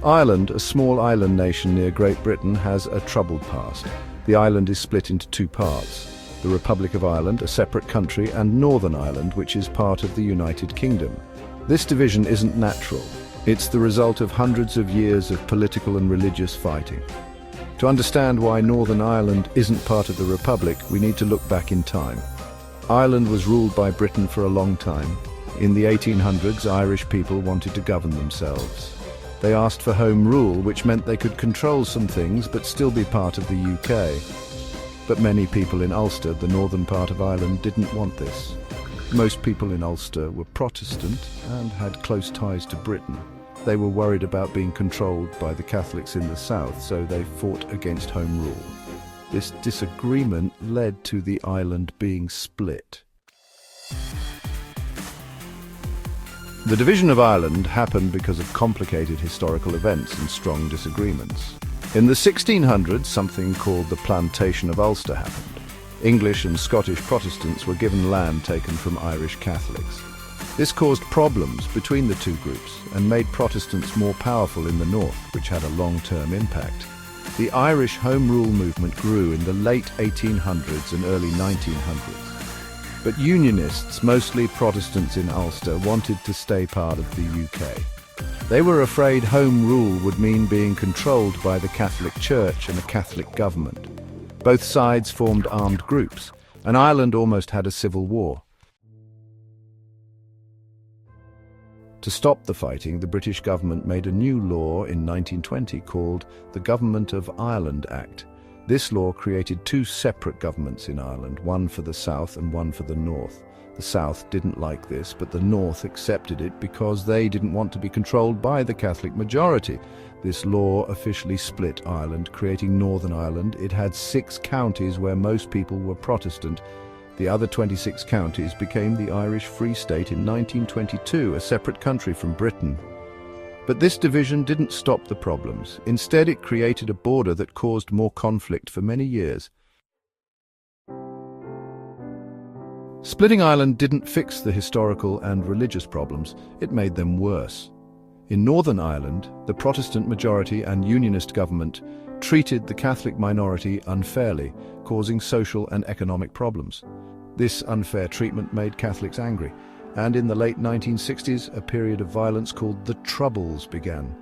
Ireland, a small island nation near Great Britain, has a troubled past. The island is split into two parts: the Republic of Ireland, a separate country, and Northern Ireland, which is part of the United Kingdom. This division isn't natural. It's the result of hundreds of years of political and religious fighting. To understand why Northern Ireland isn't part of the Republic, we need to look back in time. Ireland was ruled by Britain for a long time. In the 1800s, Irish people wanted to govern themselves. They asked for home rule, which meant they could control some things but still be part of the UK. But many people in Ulster, the northern part of Ireland, didn't want this. Most people in Ulster were Protestant and had close ties to Britain. They were worried about being controlled by the Catholics in the south, so they fought against home rule. This disagreement led to the island being split. The division of Ireland happened because of complicated historical events and strong disagreements. In the 1600s, something called the Plantation of Ulster happened. English and Scottish Protestants were given land taken from Irish Catholics. This caused problems between the two groups and made Protestants more powerful in the north, which had a long-term impact. The Irish Home Rule movement grew in the late 1800s and early 1900s. But Unionists, mostly Protestants in Ulster, wanted to stay part of the UK. They were afraid home rule would mean being controlled by the Catholic Church and a Catholic government. Both sides formed armed groups, and Ireland almost had a civil war. To stop the fighting, the British government made a new law in 1920 called the Government of Ireland Act. This law created two separate governments in Ireland, one for the south and one for the north. The south didn't like this, but the north accepted it because they didn't want to be controlled by the Catholic majority. This law officially split Ireland, creating Northern Ireland. It had 6 counties where most people were Protestant. The other 26 counties became the Irish Free State in 1922, a separate country from Britain. But this division didn't stop the problems. Instead, it created a border that caused more conflict for many years. Splitting Ireland didn't fix the historical and religious problems, it made them worse. In Northern Ireland, the Protestant majority and Unionist government treated the Catholic minority unfairly, causing social and economic problems. This unfair treatment made Catholics angry, and in the late 1960s, a period of violence called the Troubles began.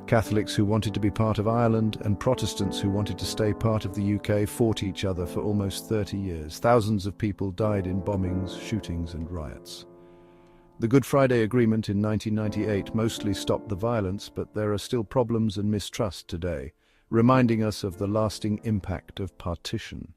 Catholics who wanted to be part of Ireland and Protestants who wanted to stay part of the UK fought each other for almost 30 years. Thousands of people died in bombings, shootings and riots. The Good Friday Agreement in 1998 mostly stopped the violence, but there are still problems and mistrust today, reminding us of the lasting impact of partition.